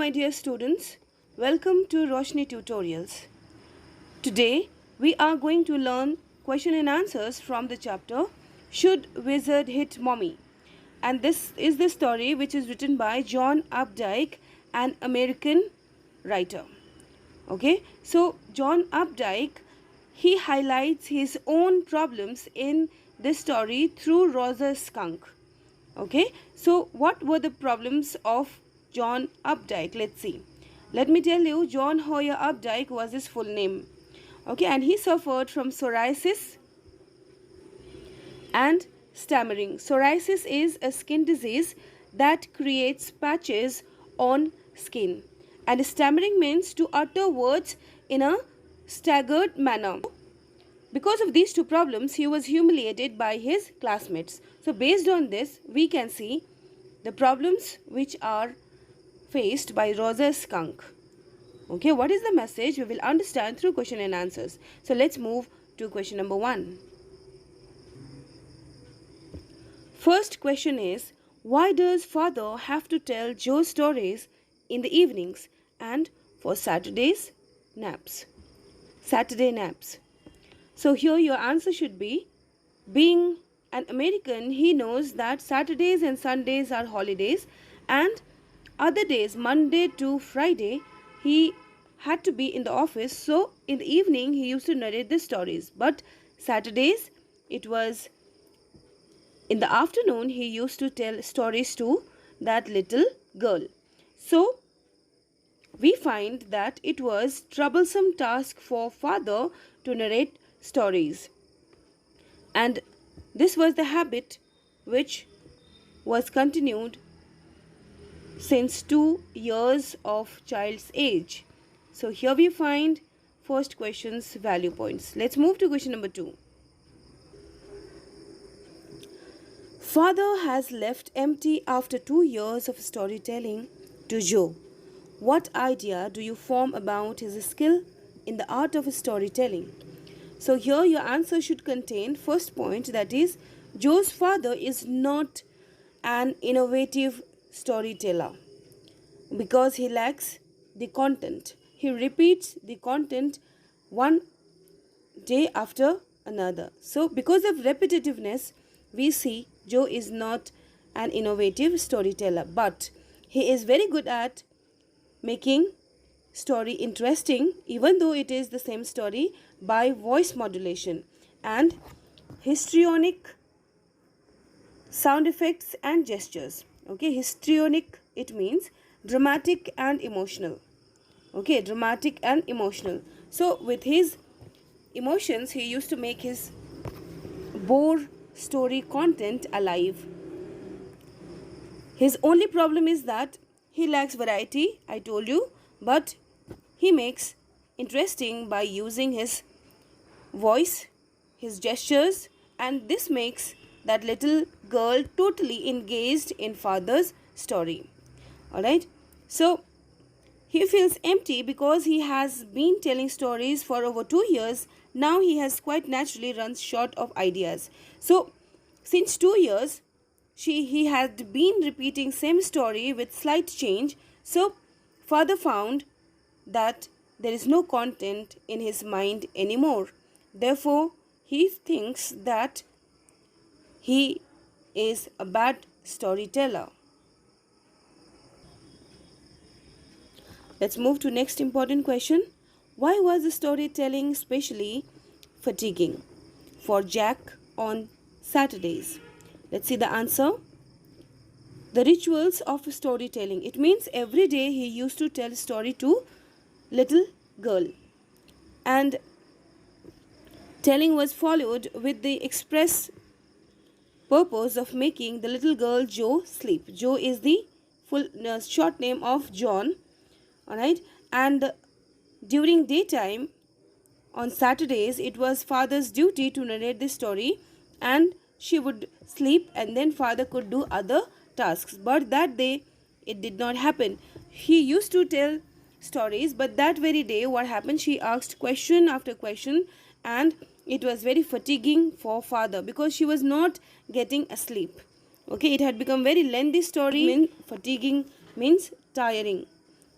my dear students, welcome to Roshni Tutorials. Today we are going to learn question and answers from the chapter Should Wizard Hit Mommy? And this is the story which is written by John Updike, an American writer. Okay, so John Updike, he highlights his own problems in this story through Rosa's skunk. Okay, so what were the problems of John Updike? Let's see. Let me tell you, John Hoyer Updike was his full name. Okay, and he suffered from psoriasis and stammering. Psoriasis is a skin disease that creates patches on skin, and stammering means to utter words in a staggered manner. Because of these two problems, he was humiliated by his classmates. So based on this, we can see the problems which are faced by Rosa's skunk. Okay, what is the message? We will understand through question and answers. So let's move to question number 1. First question is, why does father have to tell Joe stories in the evenings and for Saturday naps? So here your answer should be, being an American, he knows that Saturdays and Sundays are holidays, and other days, Monday to Friday, he had to be in the office. So in the evening he used to narrate the stories, but Saturdays, it was in the afternoon, he used to tell stories to that little girl. So we find that it was troublesome task for father to narrate stories, and this was the habit which was continued since 2 years of child's age. So here we find first question's value points. Let's move to question number 2. Father has left empty after 2 years of storytelling to Joe. What idea do you form about his skill in the art of storytelling? So here your answer should contain first point, that is, Joe's father is not an innovative storyteller because he lacks the content. He repeats the content one day after another. So because of repetitiveness, we see Joe is not an innovative storyteller, but he is very good at making story interesting, even though it is the same story, by voice modulation and histrionic sound effects and gestures. Okay, histrionic, it means dramatic and emotional. Okay, dramatic and emotional. So with his emotions, he used to make his bore story content alive. His only problem is that he lacks variety, I told you, but he makes interesting by using his voice, his gestures, and this makes that little girl totally engaged in father's story. Alright, so he feels empty because he has been telling stories for over 2 years. Now he has quite naturally runs short of ideas. So since 2 years, he had been repeating same story with slight change. So father found that there is no content in his mind anymore. Therefore, he thinks that he is a bad storyteller. Let's move to next important question. Why was the storytelling especially fatiguing for Jack on Saturdays? Let's see the answer. The rituals of storytelling. It means every day he used to tell a story to little girl, and telling was followed with the express purpose of making the little girl Joe sleep. Joe is the full short name of John. Alright, and during daytime on Saturdays, it was father's duty to narrate the story, and she would sleep, and then father could do other tasks. But that day it did not happen. He used to tell stories, but that very day what happened, she asked question after question, and it was very fatiguing for father because she was not getting asleep. Okay, it had become very lengthy story. Fatiguing means tiring.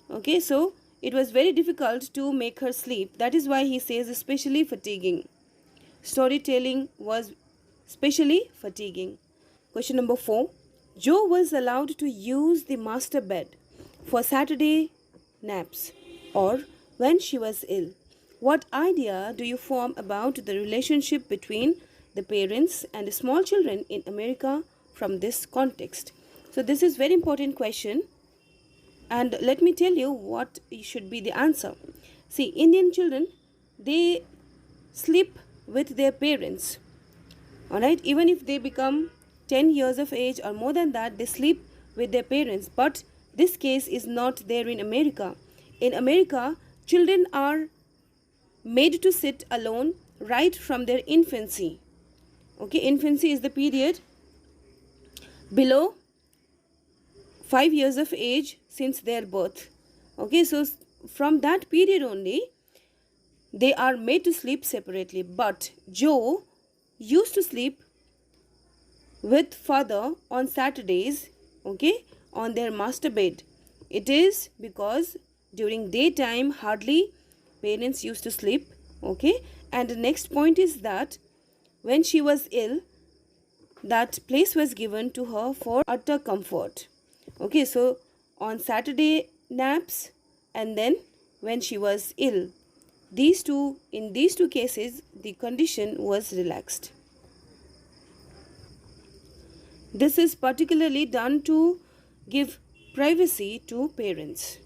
Okay, so it was very difficult to make her sleep. That is why he says especially fatiguing. Storytelling was especially fatiguing. Question number 4. Joe was allowed to use the master bed for Saturday naps or when she was ill. What idea do you form about the relationship between the parents and the small children in America from this context? So this is very important question, and let me tell you what should be the answer. See, Indian children, they sleep with their parents. Alright, even if they become 10 years of age or more than that, they sleep with their parents. But this case is not there in America. In America, children are made to sit alone right from their infancy. Okay, infancy is the period below 5 years of age since their birth. Okay, so from that period only, they are made to sleep separately. But Joe used to sleep with father on Saturdays, okay, on their master bed. It is because during daytime hardly parents used to sleep, okay. And the next point is that when she was ill, that place was given to her for utter comfort. Okay, so on Saturday naps and then when she was ill, in these two cases the condition was relaxed. This is particularly done to give privacy to parents.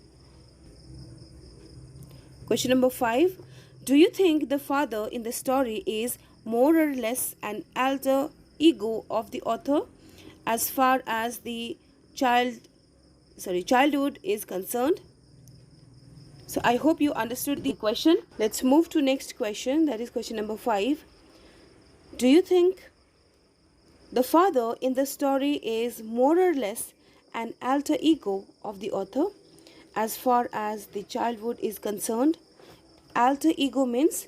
Question number 5. Do you think the father in the story is more or less an alter ego of the author as far as the childhood is concerned? So I hope you understood the question. Let's move to next question, that is question number 5. Do you think the father in the story is more or less an alter ego of the author as far as the childhood is concerned? Alter ego means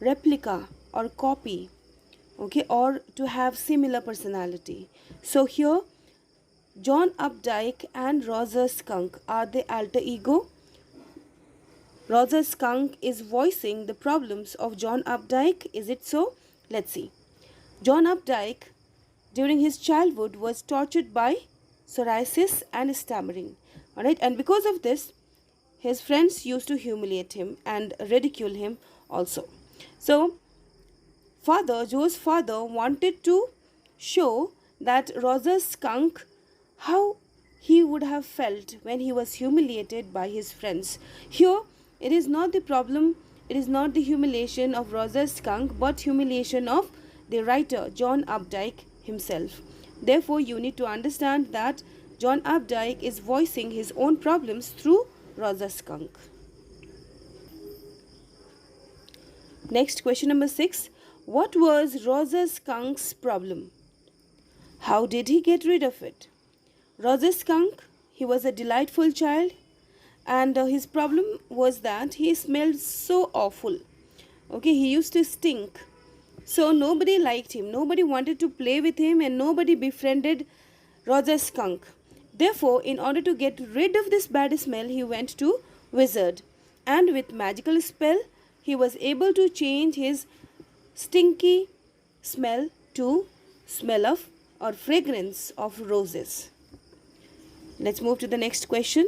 replica or copy, okay, or to have similar personality. So here John Updike and Roger Skunk are the alter ego. Roger Skunk is voicing the problems of John Updike. Is it so? Let's see. John Updike during his childhood was tortured by psoriasis and stammering. Alright, and because of this, his friends used to humiliate him and ridicule him also. So, Joe's father wanted to show that Roger Skunk how he would have felt when he was humiliated by his friends. Here, it is not the problem, it is not the humiliation of Roger Skunk, but humiliation of the writer John Updike himself. Therefore, you need to understand that John Updike is voicing his own problems through Roger Skunk. Next, question number 6. What was Roger Skunk's problem? How did he get rid of it? Roger Skunk, he was a delightful child, and his problem was that he smelled so awful. Okay, he used to stink. So nobody liked him, nobody wanted to play with him, and nobody befriended Roger Skunk. Therefore, in order to get rid of this bad smell, he went to wizard, and with magical spell, he was able to change his stinky smell to smell of or fragrance of roses. Let's move to the next question.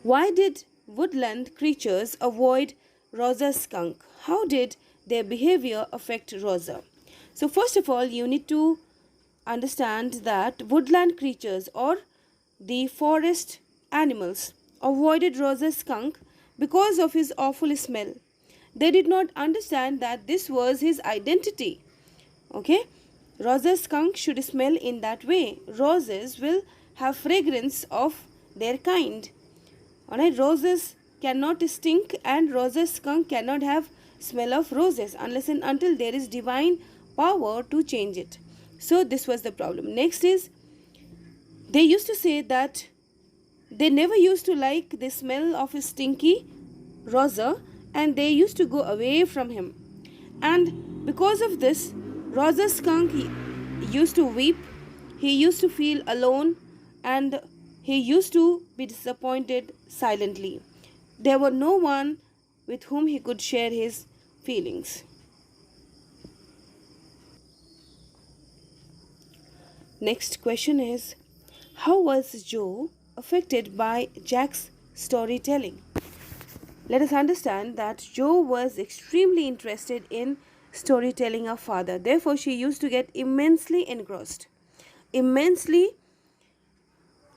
Why did woodland creatures avoid Roger Skunk? How did their behavior affect Roger? So first of all, you need to understand that woodland creatures or the forest animals avoided Roger Skunk because of his awful smell. They did not understand that this was his identity. Okay, Roger Skunk should smell in that way. Roses will have fragrance of their kind. Alright, roses cannot stink, and Roger Skunk cannot have smell of roses unless and until there is divine power to change it. So this was the problem. Next is, they used to say that they never used to like the smell of his stinky Roger, and they used to go away from him. And because of this, Roger Skunk, he used to weep, he used to feel alone, and he used to be disappointed silently. There were no one with whom he could share his feelings. Next question is, how was Joe affected by Jack's storytelling? Let us understand that Joe was extremely interested in storytelling her father. Therefore, she used to get immensely engrossed, immensely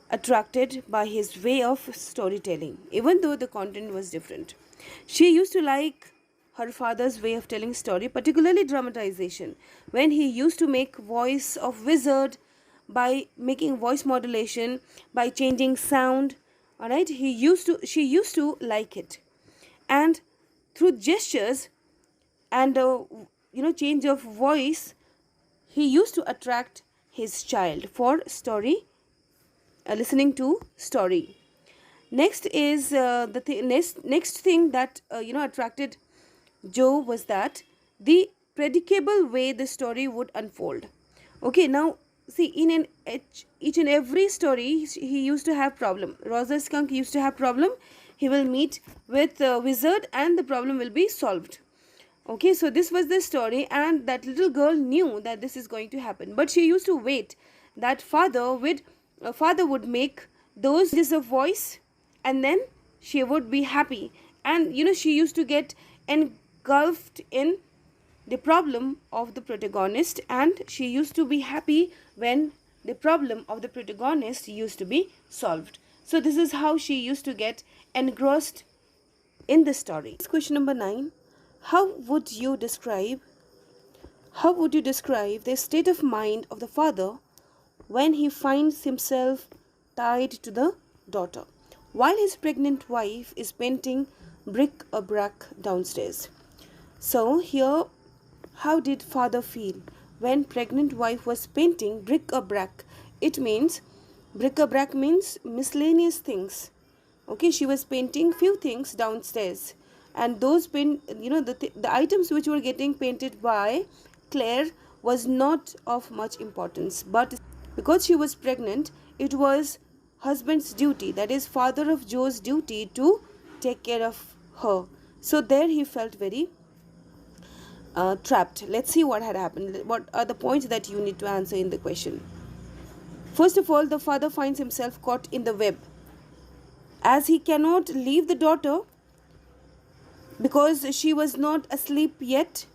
attracted by his way of storytelling, even though the content was different. She used to like her father's way of telling story, particularly dramatization, when he used to make voice of wizard by making voice modulation, by changing sound. All right, she used to like it, and through gestures and change of voice, he used to attract his child for story, listening to story. Next is next thing that attracted Joe was that the predictable way the story would unfold. Okay, now see, in each and every story he used to have problem. Rosa Skunk used to have problem. He will meet with a wizard and the problem will be solved. Okay, so this was the story, and that little girl knew that this is going to happen, but she used to wait that father would make those changes of voice, and then she would be happy. And she used to get engulfed in the problem of the protagonist, and she used to be happy when the problem of the protagonist used to be solved. So this is how she used to get engrossed in the story. Question number 9. How would you describe the state of mind of the father when he finds himself tied to the daughter while his pregnant wife is painting bric-a-brac downstairs? So here, how did father feel when pregnant wife was painting bric-a-brac? It means, bric-a-brac means miscellaneous things. Okay, she was painting few things downstairs, and those the items which were getting painted by Claire was not of much importance, but because she was pregnant, it was husband's duty, that is father of Joe's duty, to take care of her. So there he felt very trapped. Let's see what had happened. What are the points that you need to answer in the question? First of all, the father finds himself caught in the web, as he cannot leave the daughter because she was not asleep yet.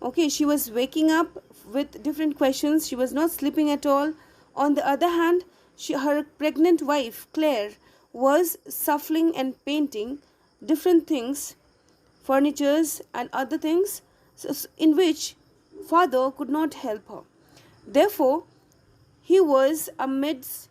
Okay, she was waking up with different questions. She was not sleeping at all. On the other hand, her pregnant wife Claire was suffering and painting different things, furnitures and other things, in which father could not help her. Therefore, he was amidst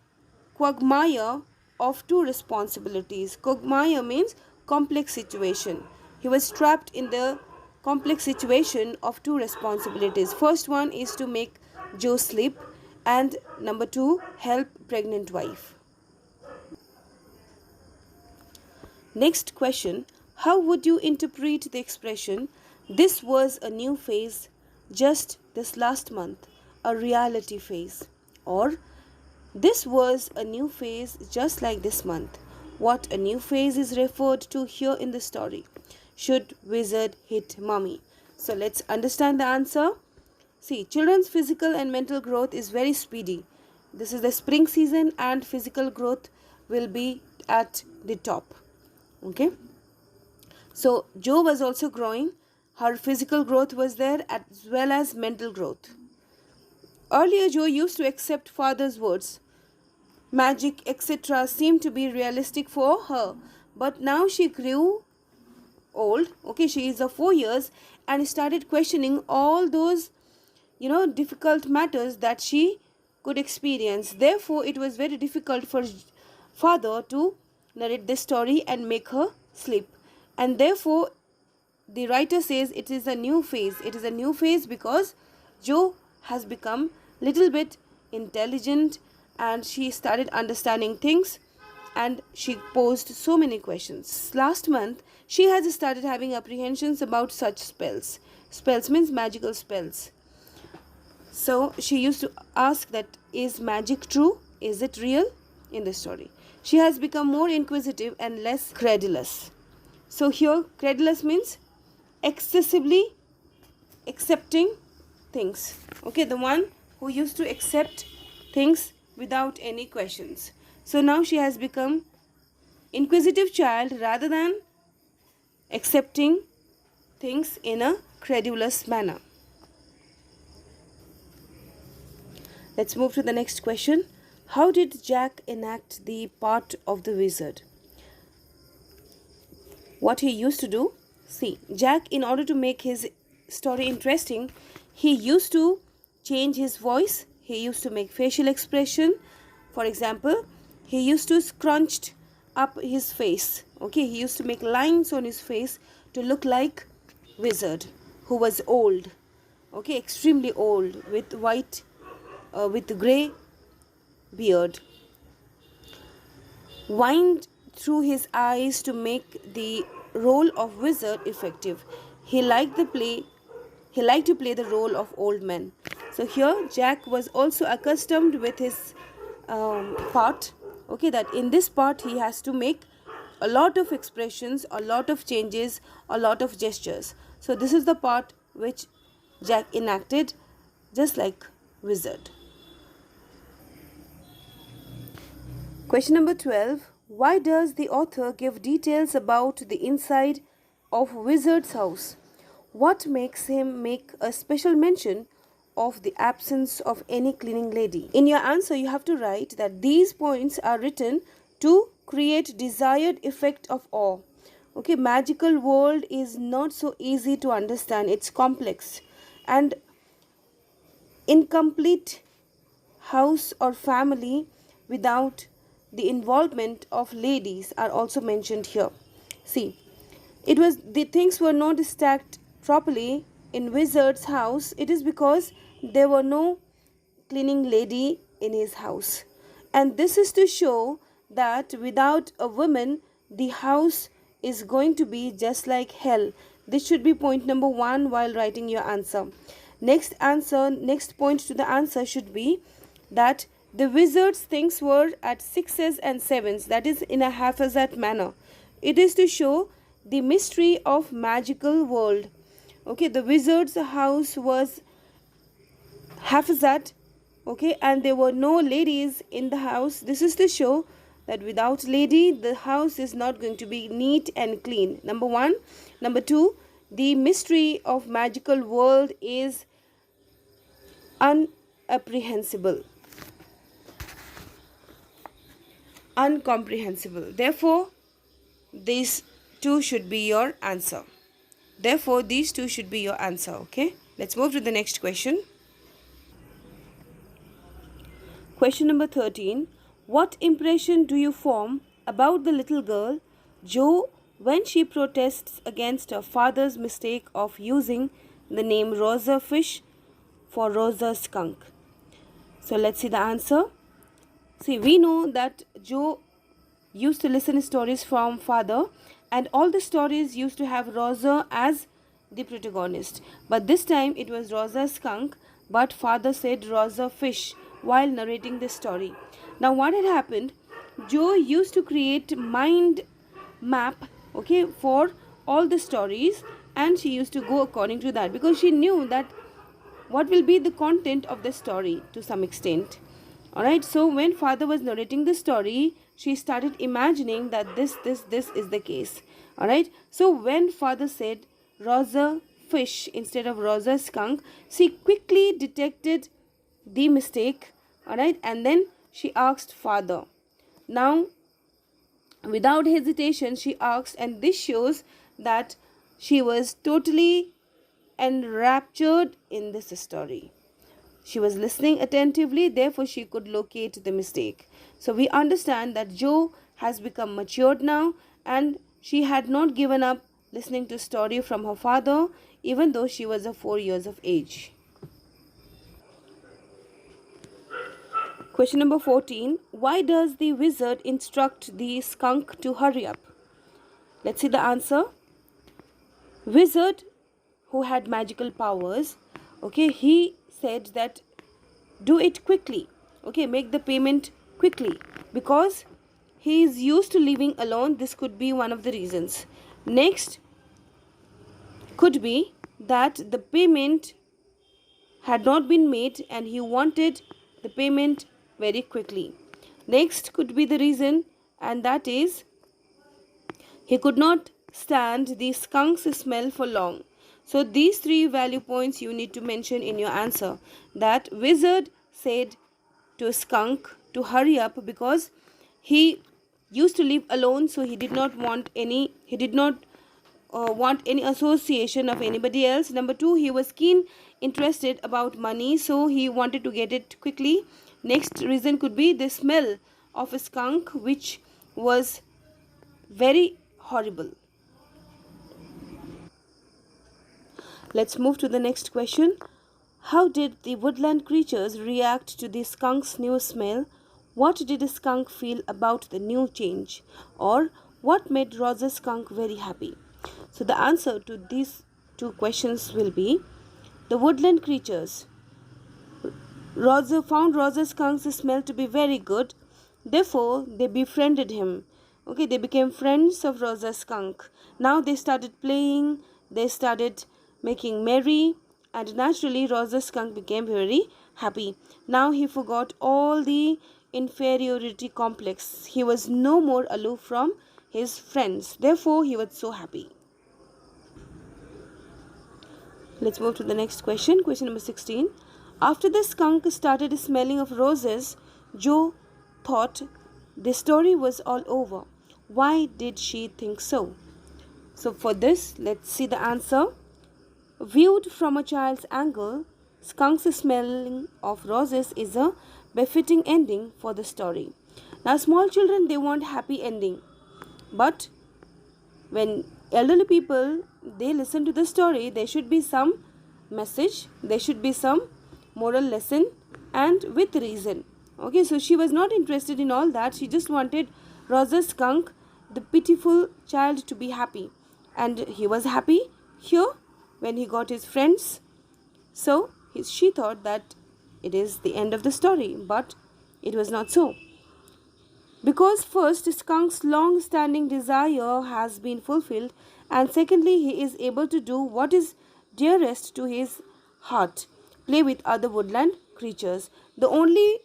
quagmire of two responsibilities. Quagmire means complex situation. He was trapped in the complex situation of two responsibilities. First one is to make Joe sleep, and number 2, help pregnant wife. Next question, how would you interpret the expression, this was a new phase just this last month, a reality phase, or this was a new phase just like this month? What a new phase is referred to here in the story? Should wizard hit mommy? So let's understand the answer. See, children's physical and mental growth is very speedy. This is the spring season and physical growth will be at the top. Okay. So Joe was also growing. Her physical growth was there as well as mental growth. Earlier, Joe used to accept father's words. Magic, etc. seemed to be realistic for her. But now she grew old. Okay, she is of 4 years and started questioning all those, difficult matters that she could experience. Therefore, it was very difficult for father to narrate this story and make her sleep. And therefore, the writer says it is a new phase. It is a new phase because Joe has become little bit intelligent and she started understanding things and she posed so many questions. Last month, she has started having apprehensions about such spells. Spells means magical spells. So she used to ask that, is magic true? Is it real? In the story. She has become more inquisitive and less credulous. So here credulous means excessively accepting things. Okay, the one who used to accept things without any questions. So now she has become inquisitive child rather than accepting things in a credulous manner. Let's move to the next question. How did Jack enact the part of the wizard? What he used to do? See, Jack, in order to make his story interesting, he used to change his voice. He used to make facial expression. For example, he used to scrunch up his face. Okay, he used to make lines on his face to look like wizard who was old. Okay, extremely old with with grey beard. Wind through his eyes to make the role of wizard effective. He liked to play the role of old man. So here Jack was also accustomed with his part. Okay, that in this part he has to make a lot of expressions, a lot of changes, a lot of gestures. So this is the part which Jack enacted just like wizard. Question number 12. Why does the author give details about the inside of wizard's house? What makes him make a special mention of the absence of any cleaning lady? In your answer, you have to write that these points are written to create desired effect of awe. Okay, magical world is not so easy to understand. It's complex, and incomplete house or family without the involvement of ladies are also mentioned here. See, the things were not stacked properly in wizard's house. It is because there were no cleaning lady in his house, and this is to show that without a woman the house is going to be just like hell. This should be point number 1 while writing your answer. Next point to the answer should be that the wizard's things were at 6s and 7s, that is in a haphazard manner. It is to show the mystery of magical world. Okay, the wizard's house was haphazard, okay, and there were no ladies in the house. This is to show that without lady the house is not going to be neat and clean. Number 1. Number 2, the mystery of magical world is uncomprehensible. Therefore, these two should be your answer. Okay, let's move to the next question. Question number 13. What impression do you form about the little girl Jo when she protests against her father's mistake of using the name Rosa Fish for Rosa Skunk? So let's see the answer. See, we know that Jo used to listen stories from father, and all the stories used to have Rosa as the protagonist. But this time it was Rosa Skunk, but father said Rosa Fish while narrating the story. Now what had happened, Jo used to create mind map, okay, for all the stories, and she used to go according to that because she knew that what will be the content of the story to some extent. Alright, so when father was narrating the story, she started imagining that this is the case. Alright, so when father said Rosa Fish instead of Rosa Skunk, she quickly detected the mistake. Alright, and then she asked father. Now, without hesitation, she asked, and this shows that she was totally enraptured in this story. She was listening attentively, therefore she could locate the mistake. So we understand that Jo has become matured now, and she had not given up listening to story from her father even though she was 4 years of age. Question number 14. Why does the wizard instruct the skunk to hurry up? Let's see the answer. Wizard who had magical powers, okay, he said that do it quickly, okay, make the payment quickly, because he is used to living alone. This could be one of the reasons. Next could be that the payment had not been made and he wanted the payment very quickly. Next could be the reason, and that is he could not stand the skunk's smell for long. So these three value points you need to mention in your answer. That wizard said to a skunk to hurry up because he used to live alone, so he did not want any association of anybody else. Number 2, he was keen interested about money, so he wanted to get it quickly. Next reason could be the smell of a skunk, which was very horrible. Let's move to the next question. How did the woodland creatures react to the skunk's new smell? What did the skunk feel about the new change? Or what made Roger's skunk very happy? So the answer to these two questions will be the woodland creatures. Roger found Roger's skunk's smell to be very good. Therefore, they befriended him. Okay, they became friends of Roger's skunk. Now they started playing, they started making merry, and naturally Roger's skunk became very happy. Now he forgot all the inferiority complex. He was no more aloof from his friends. Therefore, he was so happy. Let's move to the next question. Question number 16. After the skunk started smelling of roses, Joe thought the story was all over. Why did she think so? So for this, let's see the answer. Viewed from a child's angle, skunk's smelling of roses is a befitting ending for the story. Now small children, they want happy ending. But when elderly people, they listen to the story, there should be some message, there should be some moral lesson, and with reason. Okay, so she was not interested in all that. She just wanted Roger's skunk, the pitiful child, to be happy. And he was happy here when he got his friends. So she thought that it is the end of the story, but it was not so. Because first, skunk's long-standing desire has been fulfilled, and secondly, he is able to do what is dearest to his heart, play with other woodland creatures. The only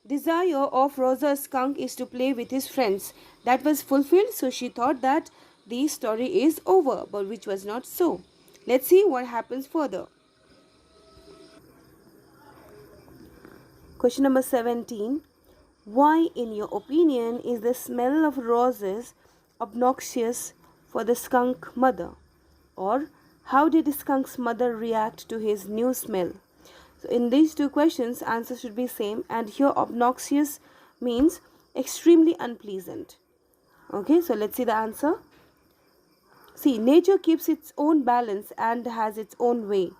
desire of Roger's skunk is to play with his friends. That was fulfilled, so she thought that the story is over, but which was not so. Let's see what happens further. Question number 17. Why, in your opinion, is the smell of roses obnoxious for the skunk mother? Or how did the skunk's mother react to his new smell? So in these two questions, answer should be same, and here obnoxious means extremely unpleasant. Okay, so let's see the answer. See, nature keeps its own balance and has its own way.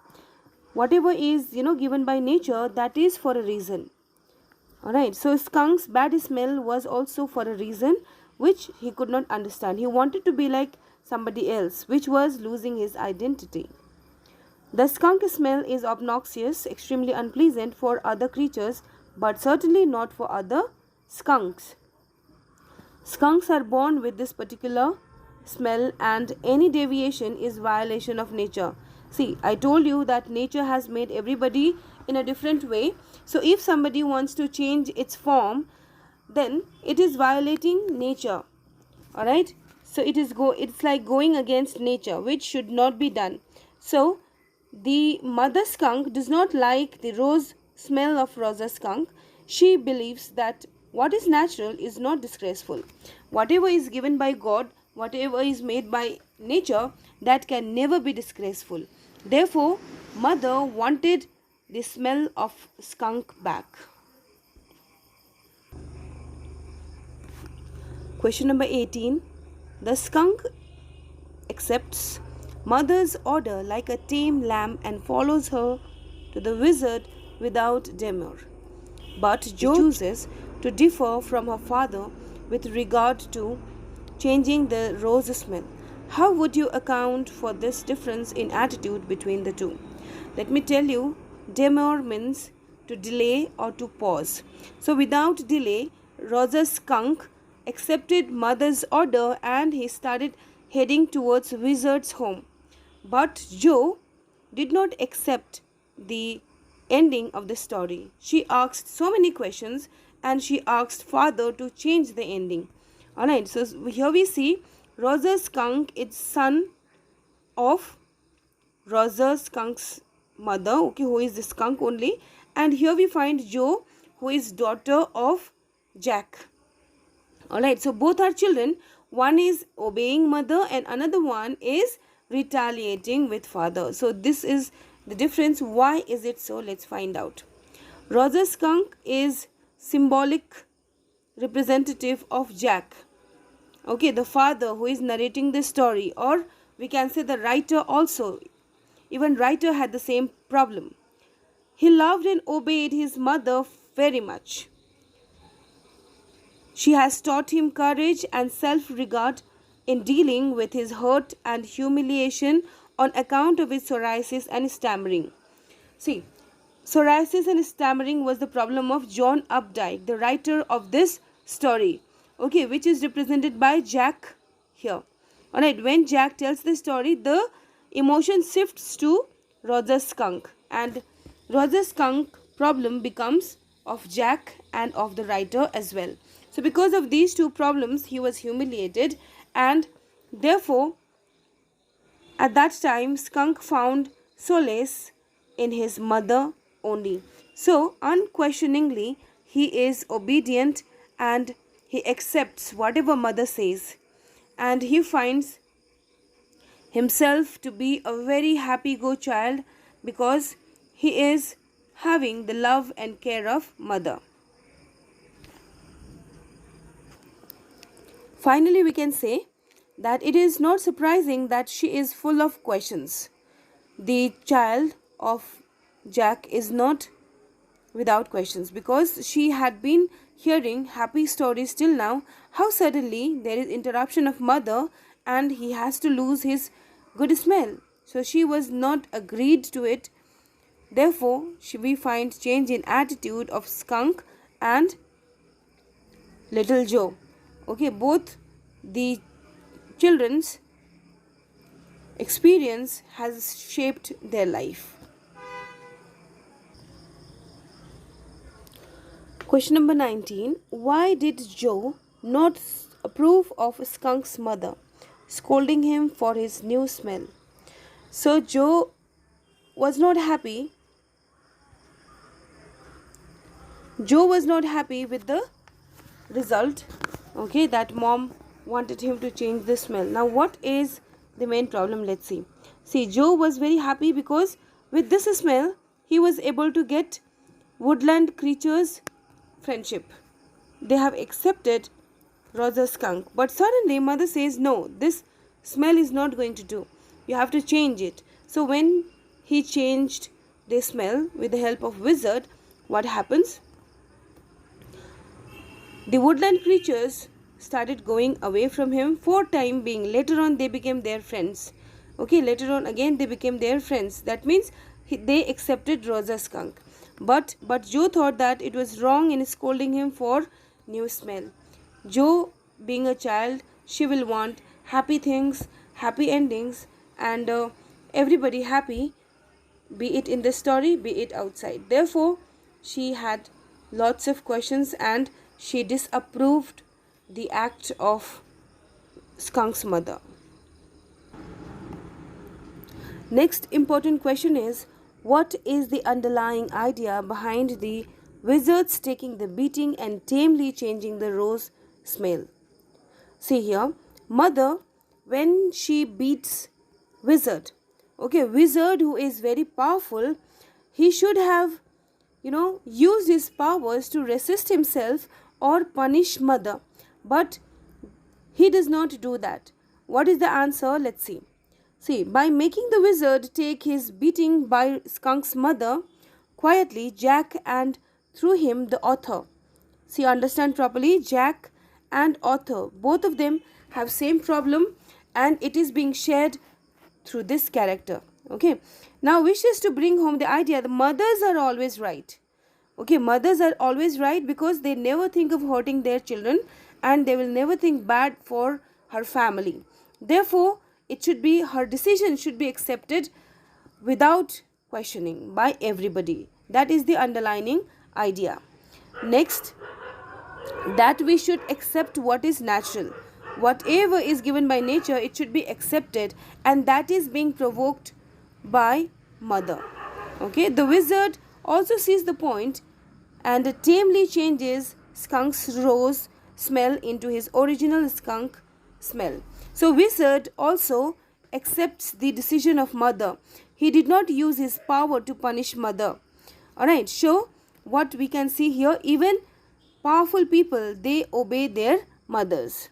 Whatever is, given by nature, that is for a reason. Alright, so skunk's bad smell was also for a reason which he could not understand. He wanted to be like somebody else, which was losing his identity. The skunk smell is obnoxious, extremely unpleasant for other creatures, but certainly not for other skunks. Skunks are born with this particular smell, and any deviation is violation of nature. See, I told you that nature has made everybody in a different way. So if somebody wants to change its form, then it is violating nature. Alright, so it's like going against nature, which should not be done. So the mother skunk does not like the rose smell of Roger's skunk. She believes that what is natural is not disgraceful. Whatever is given by God, whatever is made by nature, that can never be disgraceful. Therefore, mother wanted the smell of skunk back. Question number 18. The skunk accepts mother's order like a tame lamb and follows her to the wizard without demur. But Jo chooses to differ from her father with regard to changing the rose smell. How would you account for this difference in attitude between the two? Let me tell you, demur means to delay or to pause. So without delay, Roger's skunk accepted mother's order and he started heading towards Wizard's home. But Joe did not accept the ending of the story. She asked so many questions and she asked father to change the ending. Alright, so here we see Roger Skunk is son of Roger Skunk's mother, okay, who is the skunk only. And here we find Joe, who is daughter of Jack. Alright, so both are children. One is obeying mother and another one is retaliating with father. So this is the difference. Why is it so? Let's find out. Roger Skunk is symbolic representative of Jack. Okay, the father who is narrating the story, or we can say the writer also. Even writer had the same problem. He loved and obeyed his mother very much. She has taught him courage and self-regard in dealing with his hurt and humiliation on account of his psoriasis and stammering. See, psoriasis and stammering was the problem of John Updike, the writer of this story, okay, which is represented by Jack here. Alright, when Jack tells the story, the emotion shifts to Roger Skunk, and Roger Skunk problem becomes of Jack and of the writer as well. So because of these two problems, he was humiliated, and therefore at that time Skunk found solace in his mother only. So unquestioningly he is obedient and he accepts whatever mother says, and he finds himself to be a very happy-go child because he is having the love and care of mother. Finally, we can say that it is not surprising that she is full of questions. The child of Jack is not without questions because she had been hearing happy stories till now. How suddenly there is interruption of mother and he has to lose his good smell. So she was not agreed to it. Therefore, we find change in attitude of Skunk and Little Joe. Okay, both the children's experience has shaped their life. Question number 19. Why did Joe not approve of Skunk's mother, scolding him for his new smell? So Joe was not happy. Joe was not happy with the result, okay, that mom wanted him to change the smell. Now what is the main problem? Let's see. See, Joe was very happy because with this smell he was able to get woodland creatures friendship. They have accepted Roger Skunk, but suddenly mother says no, this smell is not going to do, you have to change it. So when he changed the smell with the help of wizard, what happens? The woodland creatures started going away from him for time being. Later on they became their friends. Okay, later on again they became their friends. That means they accepted Roger Skunk. But Joe thought that it was wrong in scolding him for new smell. Joe, being a child, she will want happy things, happy endings, and everybody happy, be it in the story, be it outside. Therefore, she had lots of questions and she disapproved the act of Skunk's mother. Next important question is, what is the underlying idea behind the wizards taking the beating and tamely changing the rose smell? See here, mother, when she beats wizard, okay, wizard who is very powerful, he should have, used his powers to resist himself or punish mother, but he does not do that. What is the answer? Let's see. See, by making the wizard take his beating by Skunk's mother quietly, Jack and through him the author. See, understand properly, Jack and author, both of them have same problem and it is being shared through this character. Okay, now wishes to bring home the idea that mothers are always right. Okay, mothers are always right because they never think of hurting their children and they will never think bad for her family. Therefore, it should be her decision should be accepted without questioning by everybody. That is the underlining idea. Next, that we should accept what is natural. Whatever is given by nature, it should be accepted, and that is being provoked by mother. Okay, the wizard also sees the point and tamely changes skunk's rose smell into his original skunk smell. So wizard also accepts the decision of mother. He did not use his power to punish mother. Alright, so what we can see here, even powerful people, they obey their mothers.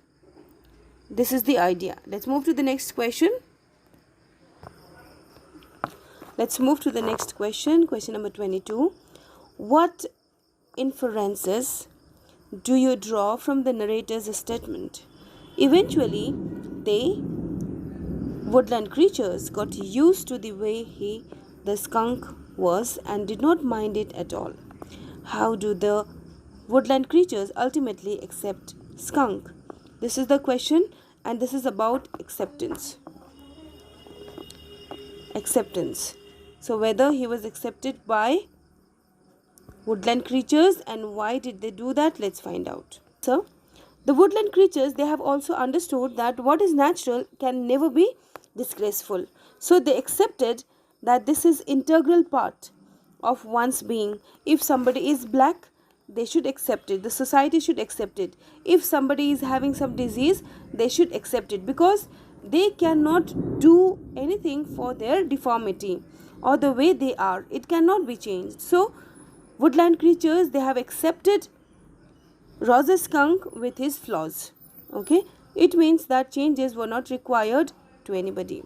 This is the idea. Let's move to the next question. Question number 22. What inferences do you draw from the narrator's statement? Eventually, they woodland creatures got used to the way the skunk was and did not mind it at all. How do the woodland creatures ultimately accept skunk? This is the question, and this is about acceptance. So whether he was accepted by woodland creatures and why did they do that, let's find out. So the woodland creatures, they have also understood that what is natural can never be disgraceful. So they accepted that this is integral part of one's being. If somebody is black, they should accept it. The society should accept it. If somebody is having some disease, they should accept it, because they cannot do anything for their deformity or the way they are. It cannot be changed. So woodland creatures, they have accepted Roger skunk with his flaws. Okay, it means that changes were not required to anybody.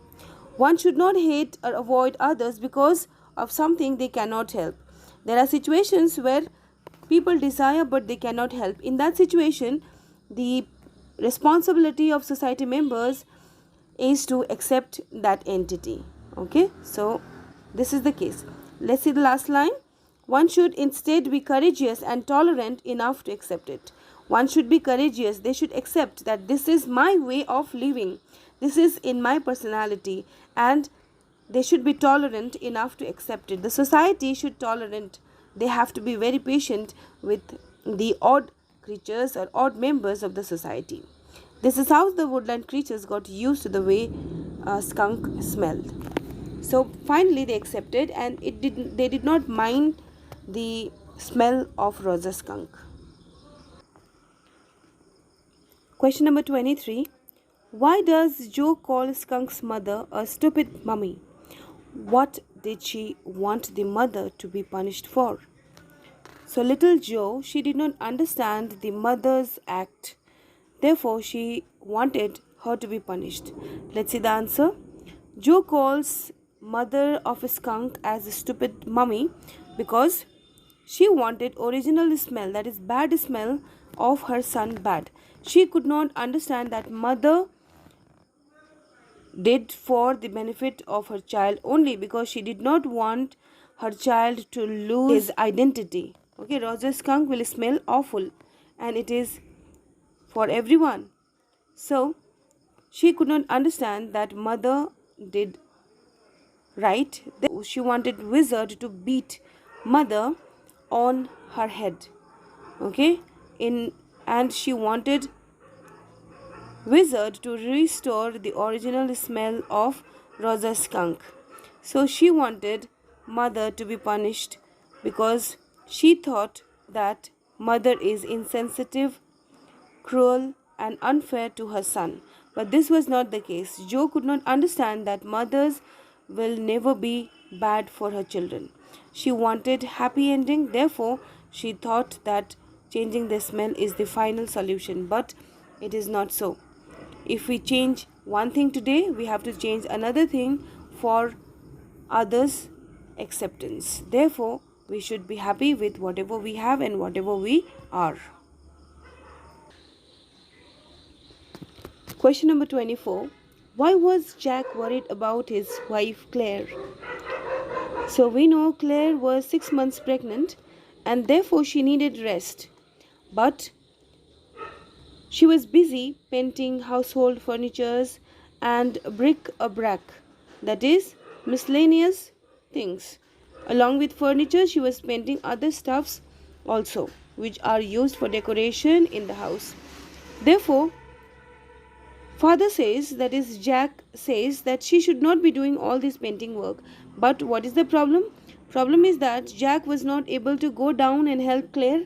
One should not hate or avoid others because of something they cannot help. There are situations where people desire but they cannot help. In that situation, the responsibility of society members is to accept that entity. Okay, so this is the case. Let's see the last line. One should instead be courageous and tolerant enough to accept it. One should be courageous. They should accept that this is my way of living. This is in my personality, and they should be tolerant enough to accept it. The society should tolerant. They have to be very patient with the odd creatures or odd members of the society. This is how the woodland creatures got used to the way skunk smelled. So finally they accepted, and they did not mind the smell of Rosa skunk. Question number 23. Why does Joe call Skunk's mother a stupid mummy? What did she want the mother to be punished for? So little Joe, she did not understand the mother's act. Therefore, she wanted her to be punished. Let's see the answer. Joe calls mother of a skunk as a stupid mummy because she wanted original smell, that is bad smell of her son bad. She could not understand that mother did for the benefit of her child only, because she did not want her child to lose his identity. Okay, Roger skunk will smell awful and it is for everyone. So she could not understand that mother did right. She wanted wizard to beat mother on her head. Okay, and she wanted wizard to restore the original smell of Rosa skunk. So she wanted mother to be punished because she thought that mother is insensitive, cruel and unfair to her son. But this was not the case. Joe could not understand that mothers will never be bad for her children. She wanted happy ending, therefore she thought that changing the smell is the final solution, but it is not so. If we change one thing today, we have to change another thing for others' acceptance. Therefore, we should be happy with whatever we have and whatever we are. Question number 24. Why was Jack worried about his wife Claire? So we know Claire was 6 months pregnant and therefore she needed rest. But She was busy painting household furnitures and bric-a-brac, that is, miscellaneous things. Along with furniture, she was painting other stuffs also, which are used for decoration in the house. Therefore, father says, that is, Jack says that she should not be doing all this painting work. But what is the problem? Problem is that Jack was not able to go down and help Claire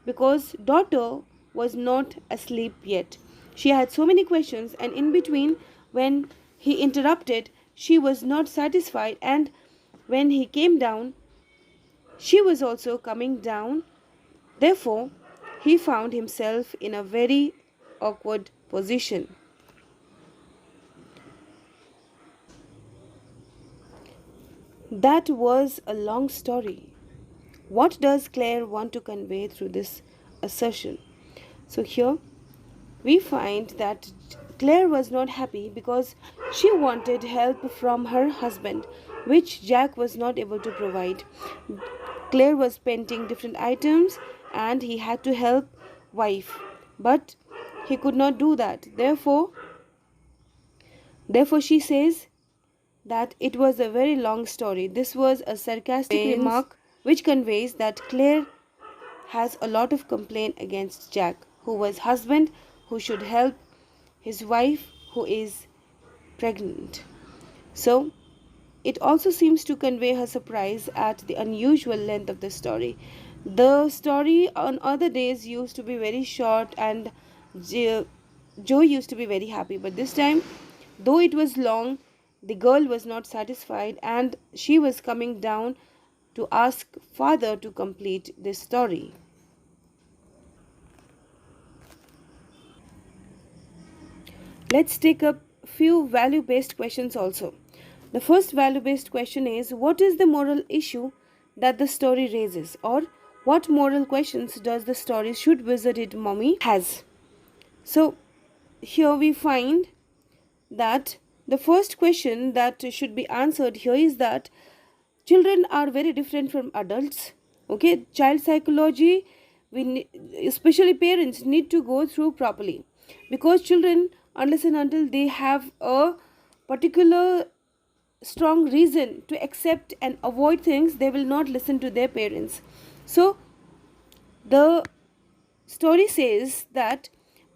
because daughter was not asleep yet. She had so many questions, and in between, when he interrupted, she was not satisfied, and when he came down, she was also coming down. Therefore, he found himself in a very awkward position. That was a long story. What does Claire want to convey through this assertion? So, here we find that Claire was not happy because she wanted help from her husband, which Jack was not able to provide. Claire was painting different items and he had to help wife, but he could not do that. Therefore she says that it was a very long story. This was a sarcastic remark which conveys that Claire has a lot of complaint against Jack, who was husband, who should help his wife who is pregnant. So it also seems to convey her surprise at the unusual length of the story. The story on other days used to be very short, and Joe used to be very happy, but this time, though it was long, the girl was not satisfied and she was coming down to ask father to complete this story. Let's take up few value-based questions also. The first value-based question is, what is the moral issue that the story raises, or what moral questions does the story Should Visit It Mommy has? So here we find that the first question that should be answered here is that children are very different from adults. Okay, child psychology, especially parents, need to go through properly, because children, unless and until they have a particular strong reason to accept and avoid things, they will not listen to their parents. So the story says that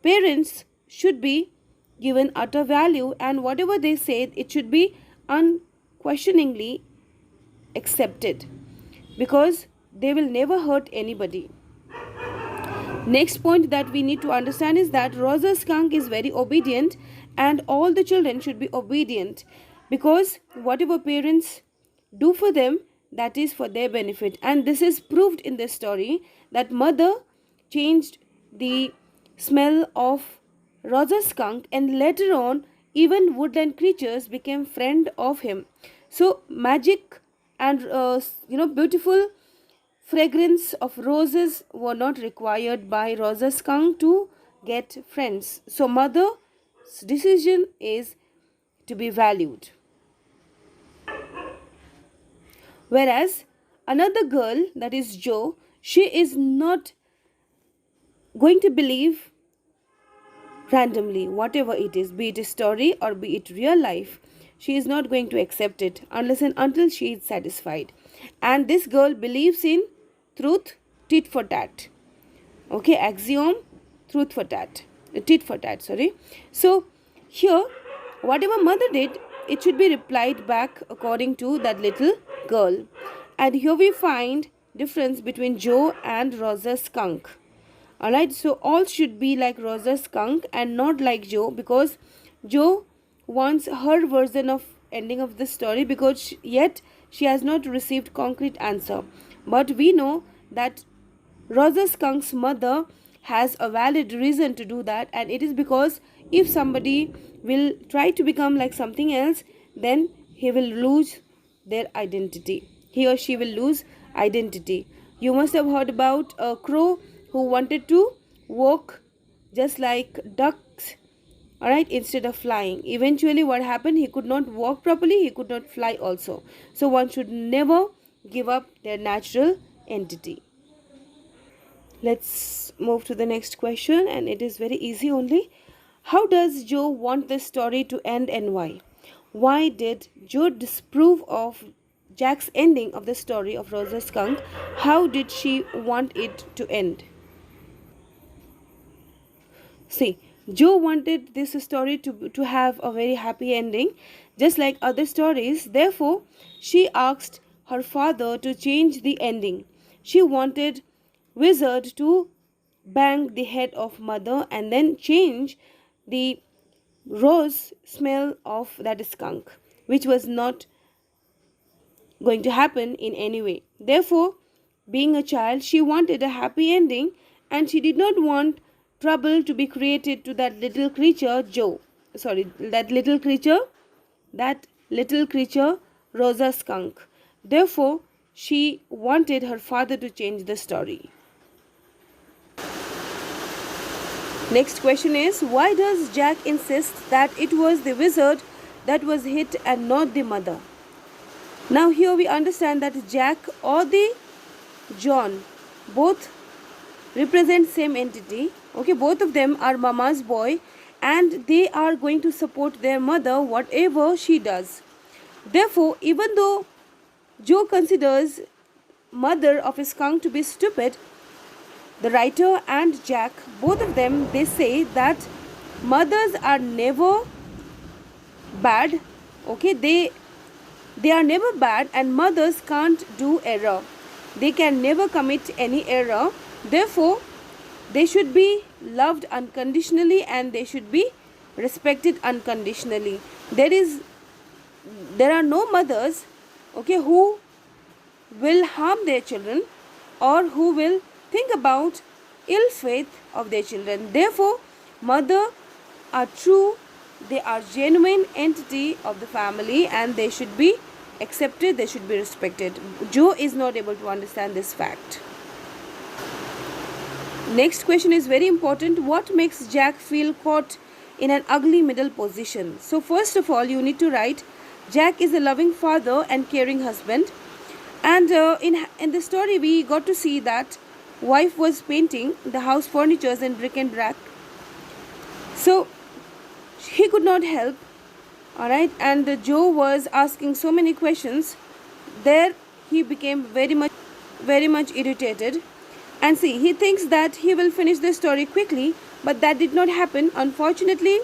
parents should be given utter value, and whatever they say, it should be unquestioningly accepted, because they will never hurt anybody. Next point that we need to understand is that Rosa skunk is very obedient, and all the children should be obedient, because whatever parents do for them, that is for their benefit. And this is proved in this story, that mother changed the smell of Rosa skunk, and later on even woodland creatures became friend of him. So magic and beautiful fragrance of roses were not required by Rosa skunk to get friends. So mother's decision is to be valued. Whereas another girl, that is Jo, she is not going to believe randomly whatever it is, be it a story or be it real life. She is not going to accept it unless and until she is satisfied. And this girl believes in truth, tit for tat. Okay, axiom, truth for tat, tit for tat, sorry. So here, whatever mother did, it should be replied back according to that little girl. And here we find difference between Joe and Rosa skunk. Alright, so all should be like Rosa skunk and not like Joe, because Joe wants her version of ending of the story, because yet she has not received concrete answer. But we know that Rosa skunk's mother has a valid reason to do that, and it is because if somebody will try to become like something else, then he will lose their identity. He or she will lose identity. You must have heard about a crow who wanted to walk just like ducks, alright, instead of flying. Eventually what happened, he could not walk properly, he could not fly also. So one should never give up their natural entity. Let's move to the next question, and it is very easy only. How does Joe want this story to end and why? Why did Joe disapprove of Jack's ending of the story of Rosa Skunk? How did she want it to end? See, Joe wanted this story to have a very happy ending, just like other stories. Therefore, she asked her father to change the ending. She wanted Wizard to bang the head of mother and then change the rose smell of that skunk, which was not going to happen in any way. Therefore, being a child, she wanted a happy ending and she did not want trouble to be created to that little creature, Joe. Sorry, that little creature, Rosa Skunk. Therefore, she wanted her father to change the story. Next question is, why does Jack insist that it was the wizard that was hit and not the mother? Now here we understand that Jack or the John both represent same entity. Okay, both of them are mama's boy and they are going to support their mother whatever she does. Therefore, even though Joe considers mother of a skunk to be stupid, the writer and Jack, both of them, they say that mothers are never bad. Okay, they are never bad and mothers can't do error. They can never commit any error. Therefore, they should be loved unconditionally and they should be respected unconditionally. There are no mothers, okay, who will harm their children or who will think about ill faith of their children. Therefore, mother are true, they are genuine entity of the family and they should be accepted, they should be respected. Joe is not able to understand this fact. Next question is very important. What makes Jack feel caught in an ugly middle position? So first of all, you need to write, Jack is a loving father and caring husband. And in the story, we got to see that wife was painting the house furnitures in brick and brack. So he could not help. Alright, and Joe was asking so many questions. There he became very much irritated. And see, he thinks that he will finish the story quickly, but that did not happen. Unfortunately,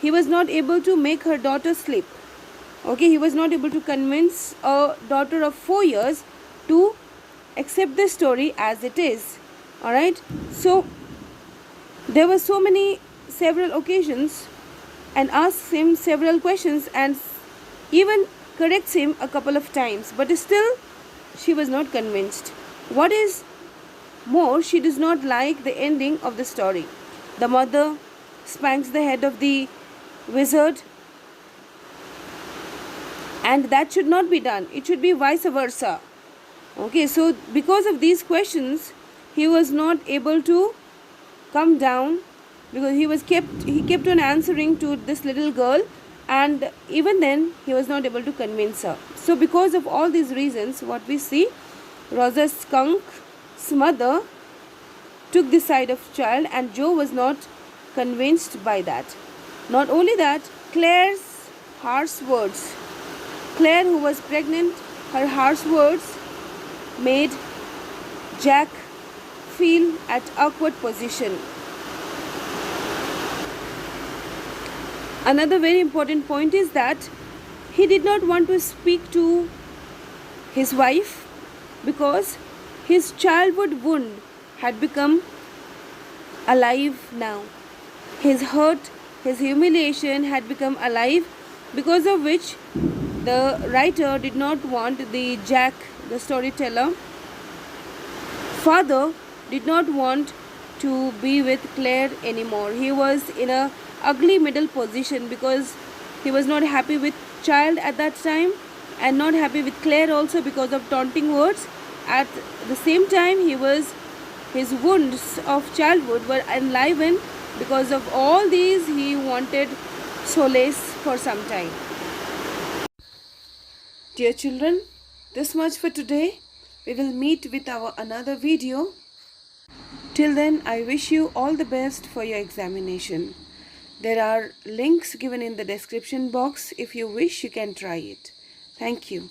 he was not able to make her daughter sleep. Okay, he was not able to convince a daughter of 4 years to accept the story as it is. Alright, so there were several occasions and asks him several questions and even corrects him a couple of times, but still she was not convinced. What is more, she does not like the ending of the story. The mother spanks the head of the wizard, and that should not be done. It should be vice versa. Okay, so because of these questions, he was not able to come down because he kept on answering to this little girl, and even then he was not able to convince her. So because of all these reasons, what we see, Rosa Skunk's mother took the side of child and Joe was not convinced by that. Not only that, Claire's harsh words. Claire, who was pregnant, her harsh words made Jack feel at awkward position. Another very important point is that he did not want to speak to his wife because his childhood wound had become alive now. His hurt, his humiliation had become alive, because of which the writer did not want Jack, the storyteller, father, did not want to be with Claire anymore. He was in a ugly middle position because he was not happy with child at that time and not happy with Claire also because of taunting words. At the same time, his wounds of childhood were enlivened. Because of all these, he wanted solace for some time. Dear children, this much for today. We will meet with our another video. Till then, I wish you all the best for your examination. There are links given in the description box. If you wish, you can try it. Thank you.